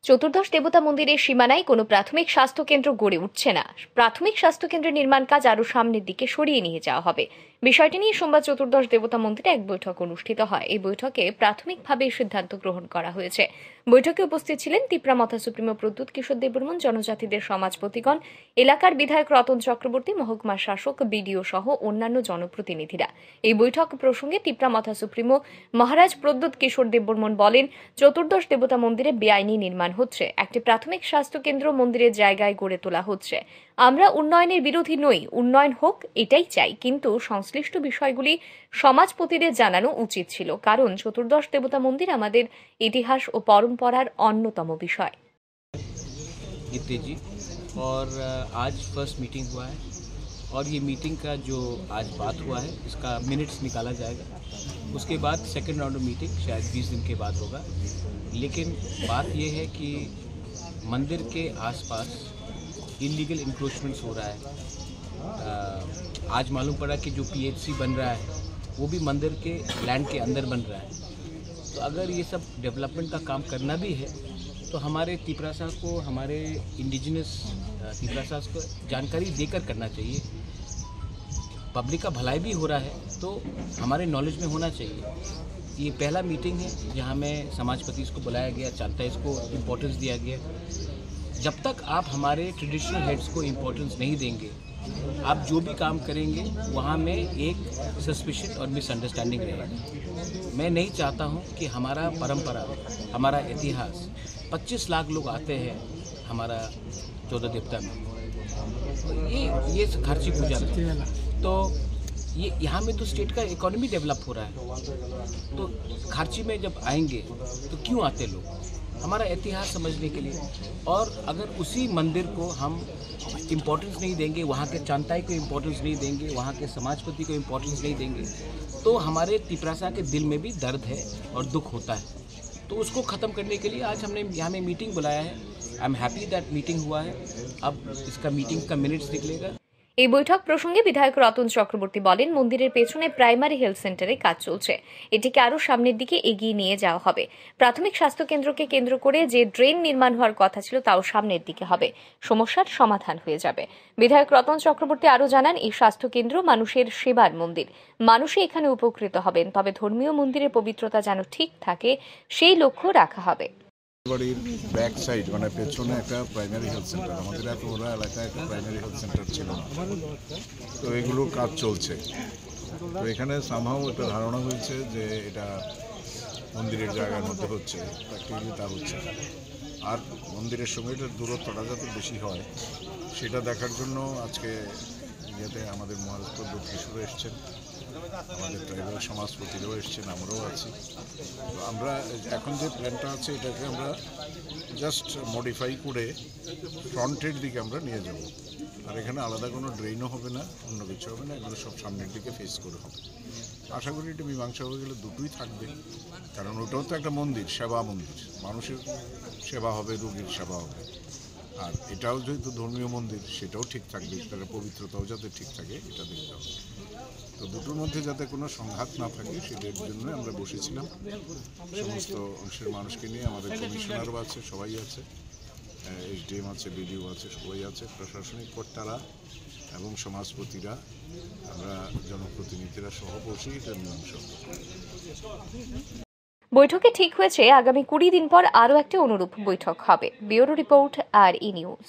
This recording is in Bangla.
চতুর্দশ দেবতা মন্দিরের সীমানায় কোনো প্রাথমিক স্বাস্থ্য কেন্দ্র গড়ে উঠছে না। প্রাথমিক স্বাস্থ্য কেন্দ্রের নির্মাণ কাজ আরও সামনের দিকে সরিয়ে নিয়ে যাওয়া হবে। বিষয়টি নিয়ে সোমবার চতুর্দশ দেবতা মন্দিরে এক বৈঠক অনুষ্ঠিত হয়। এই বৈঠকে প্রাথমিকভাবে সিদ্ধান্ত গ্রহণ করা হয়েছে। বৈঠকে উপস্থিত ছিলেন তিপ্রামথা সুপ্রিমো প্রদ্যুৎ কিশোর দেববর্মন, জনজাতিদের সমাজপতিগণ, এলাকার বিধায়ক রতন চক্রবর্তী, মহকুমা শাসক, বিডিও সহ অন্যান্য জনপ্রতিনিধিরা। এই বৈঠক প্রসঙ্গে তিপ্রামথা সুপ্রিমো মহারাজ প্রদ্যুৎ কিশোর দেববর্মন বলেন, চতুর্দশ দেবতা মন্দিরে বেআইনি নির্মাণ হচ্ছে। একটি প্রাথমিক স্বাস্থ্য কেন্দ্র মন্দিরের জায়গায় গড়ে তোলা হচ্ছে। আমরা উন্নয়নের বিরোধী নই, উন্নয়ন হোক এটাই চাই, কিন্তু সংশ্লিষ্ট বিষয়গুলি সমাজপতিদের জানানো উচিত ছিল, কারণ চতুর্দশ দেবতা মন্দির আমাদের ইতিহাস ও পরম্পরার অন্যতম বিষয়। और आज फर्स्ट मीटिंग हुआ है और ये मीटिंग का जो आज बात हुआ है इसका मिनट्स निकाला जाएगा। उसके बाद सेकंड राउंड ऑफ मीटिंग शायद 20 दिन के बाद होगा। लेकिन बात ये है कि मंदिर के आसपास इलीगल इंक्रोचमेंट्स हो रहा है। आज मालूम पड़ा कि जो पीएचसी बन रहा है वो भी मंदिर के लैंड के अंदर बन रहा है। तो अगर ये सब डेवलपमेंट का काम करना भी है तो हमारे तिपरासा को, हमारे इंडिजिनस तिपरासा को जानकारी देकर करना चाहिए। पब्लिक का भलाई भी हो रहा है तो हमारे नॉलेज में होना चाहिए। ये पहला मीटिंग है जहाँ में समाजपति को बुलाया गया, चांताइज को इम्पोर्टेंस दिया गया। जब तक आप हमारे ट्रेडिशनल हेड्स को इम्पोर्टेंस नहीं देंगे, आप जो भी काम करेंगे वहाँ में एक सस्पिशन और मिसअंडरस्टैंडिंग रहेगा। मैं नहीं चाहता हूँ कि हमारा परंपरा, हमारा इतिहास, 25 लाख लोग आते हैं हमारा 14 देवता में, ये खर्ची पूजा में, तो ये यहाँ में तो स्टेट का इकोनॉमी डेवलप हो रहा है। तो खर्ची में जब आएंगे तो क्यों आते लोग? हमारा इतिहास समझने के लिए। और अगर उसी मंदिर को हम इम्पोर्टेंस नहीं देंगे, वहाँ के चांताई को इम्पोर्टेंस नहीं देंगे, वहाँ के समाजपति को इम्पोर्टेंस नहीं देंगे, तो हमारे तिपरासा के दिल में भी दर्द है और दुख होता है। तो उसको ख़त्म करने के लिए आज हमने यहाँ में मीटिंग बुलाया है। I am happy that meeting हुआ है। अब इसका मीटिंग का मिनट्स निकलेगा। এই বৈঠক প্রসঙ্গে বিধায়ক রতন চক্রবর্তী বলেন, মন্দিরের পেছনে প্রাইমারি হেলথ সেন্টারে কাজ চলছে। এটিকে আরও সামনের দিকে এগিয়ে নিয়ে যাওয়া হবে। প্রাথমিক স্বাস্থ্য কেন্দ্রকে কেন্দ্র করে যে ড্রেন নির্মাণ হওয়ার কথা ছিল তাও সামনের দিকে হবে। সমস্যার সমাধান হয়ে যাবে। বিধায়ক রতন চক্রবর্তী আরও জানান, এই স্বাস্থ্য কেন্দ্র মানুষের সেবার মন্দির। মানুষই এখানে উপকৃত হবেন, তবে ধর্মীয় মন্দিরের পবিত্রতা যেন ঠিক থাকে সেই লক্ষ্য রাখা হবে। বাড়ির ব্যাক সাইড মানে পেছনে একটা প্রাইমারি হেলথ সেন্টার, আমাদের এত বড় এলাকায় একটা প্রাইমারি হেলথ সেন্টার ছিল না। তো এগুলোর কাজ চলছে। তো এখানে সামহাও একটা ধারণা হয়েছে যে এটা মন্দিরের জায়গার মধ্যে হচ্ছে, প্র্যাকটিক্যালি তা হচ্ছে। আর মন্দিরের সঙ্গে এটার দূরত্বটা যাতে বেশি হয় সেটা দেখার জন্য আজকে ইয়েতে আমাদের মহারাজ প্রদ্যুৎ কিশোর এসছেন, আমাদের ট্রাইবাল সমাজপতিরাও এসছেন, আমরাও আছি। তো আমরা এখন যে প্ল্যানটা আছে এটাকে আমরা জাস্ট মডিফাই করে ফ্রন্টের দিকে আমরা নিয়ে যাব। আর এখানে আলাদা কোনো ড্রেনও হবে না, অন্য কিছু হবে না, এগুলো সব সামনের দিকে ফেস করে হবে। আশা করি এটা মীমাংসা হয়ে গেলে দুটোই থাকবে, কারণ ওটাও তো একটা মন্দির, সেবা মন্দির, মানুষের সেবা হবে, রোগীর সেবা হবে। আর এটাও যেহেতু ধর্মীয় মন্দির সেটাও ঠিক থাকবে, সেটার পবিত্রতাও যাতে ঠিক থাকে এটা দেখতে হবে। তো দুটোর মধ্যে যাতে কোনো সংঘাত না থাকে সেটার জন্য আমরা বসেছিলাম। সমস্ত অংশের মানুষকে নিয়ে, আমাদের কমিশনারও আছে, সবাই আছে, এসডিএম আছে, বিডিও আছে, সবাই আছে, প্রশাসনিক কর্তারা এবং সমাজপতিরা, আমরা জনপ্রতিনিধিরা সহ বসে এটা মীমাংসা। বৈঠকে ঠিক হয়েছে আগামী 20 দিন পর আরও একটি অনুরূপ বৈঠক হবে। ব্যুরো রিপোর্ট, আর ই নিউজ।